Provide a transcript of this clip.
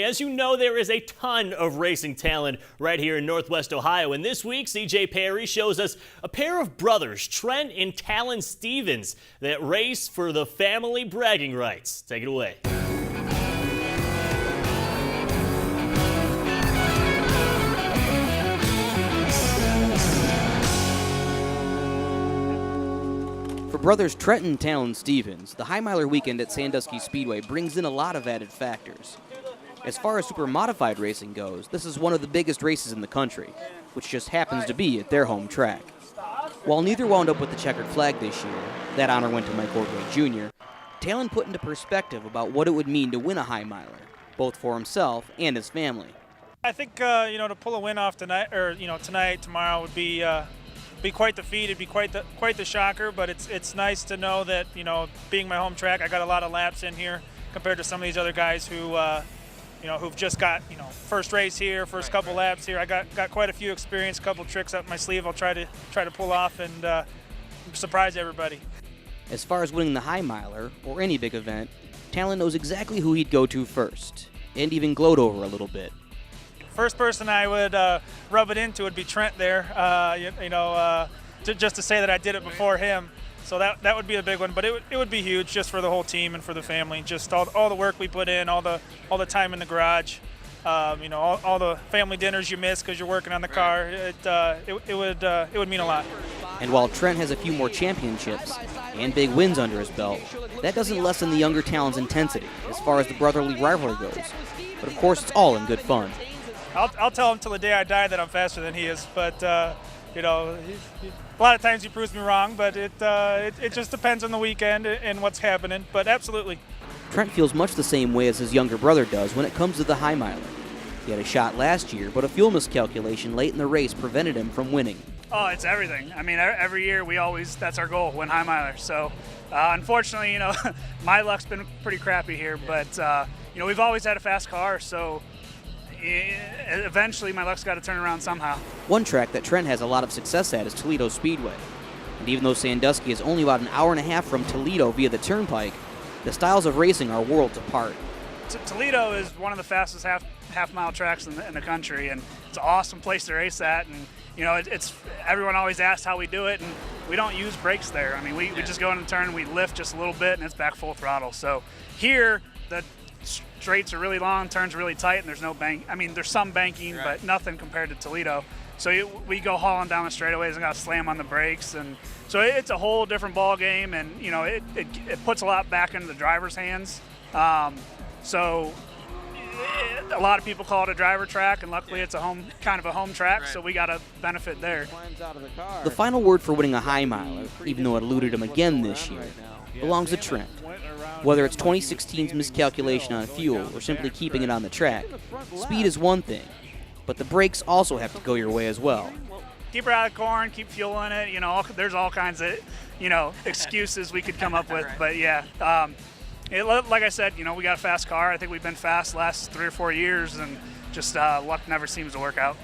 As you know, there is a ton of racing talent right here in Northwest Ohio, and this week, CJ Perry shows us a pair of brothers, Trent and Talon Stevens, that race for the family bragging rights. Take it away. For brothers Trent and Talon Stevens, the High Miler weekend at Sandusky Speedway brings in a lot of added factors. As far as super modified racing goes, this is one of the biggest races in the country, which just happens to be at their home track. While neither wound up with the checkered flag this year, that honor went to Mike Ordway Jr., Talon put into perspective about what it would mean to win a High Miler, both for himself and his family. I think to pull a win off tonight, or tonight, tomorrow would be quite the feat. It'd be quite the shocker. But it's nice to know that being my home track, I got a lot of laps in here compared to some of these other guys who who've just got first race here, first couple laps here. I got quite a few experience, a couple tricks up my sleeve. I'll try to pull off and surprise everybody. As far as winning the High Miler or any big event, Talon knows exactly who he'd go to first, and even gloat over a little bit. First person I would rub it into would be Trent there, just to say that I did it before him. So that would be a big one, but it would be huge just for the whole team and for the family. Just all the work we put in, all the time in the garage, all the family dinners you miss because you're working on the car. It would mean a lot. And while Trent has a few more championships and big wins under his belt, that doesn't lessen the younger Talon's intensity as far as the brotherly rivalry goes. But of course, it's all in good fun. I'll tell him till the day I die that I'm faster than he is, but a lot of times he proves me wrong, but it just depends on the weekend and what's happening, but absolutely. Trent feels much the same way as his younger brother does when it comes to the High Miler. He had a shot last year, but a fuel miscalculation late in the race prevented him from winning. Oh, it's everything. I mean, every year that's our goal, win High Miler. So, unfortunately, my luck's been pretty crappy here, but, we've always had a fast car, so eventually my luck's got to turn around somehow. One track that Trent has a lot of success at is Toledo Speedway. And even though Sandusky is only about an hour and a half from Toledo via the Turnpike, the styles of racing are worlds apart. Toledo is one of the fastest half-mile tracks in the country, and it's an awesome place to race at. And it's everyone always asks how we do it, and we don't use brakes there. I mean, we just go in the turn, and we lift just a little bit, and it's back full throttle. So here, the straights are really long, turns really tight, and there's no bank. I mean, there's some banking, but nothing compared to Toledo. So we go hauling down the straightaways and got to slam on the brakes, and so it's a whole different ball game, and it puts a lot back into the driver's hands. So a lot of people call it a driver track, and luckily it's a kind of a home track, so we got to benefit there. The final word for winning a High Miler, even though it eluded him again this year, belongs to Trent. Whether it's 2016's miscalculation on fuel or simply keeping it on the track, speed is one thing, but the brakes also have to go your way as well. Keep her out of corn, keep fueling it. There's all kinds of excuses we could come up with, but yeah. Like I said, we got a fast car. I think we've been fast the last 3 or 4 years, and just luck never seems to work out.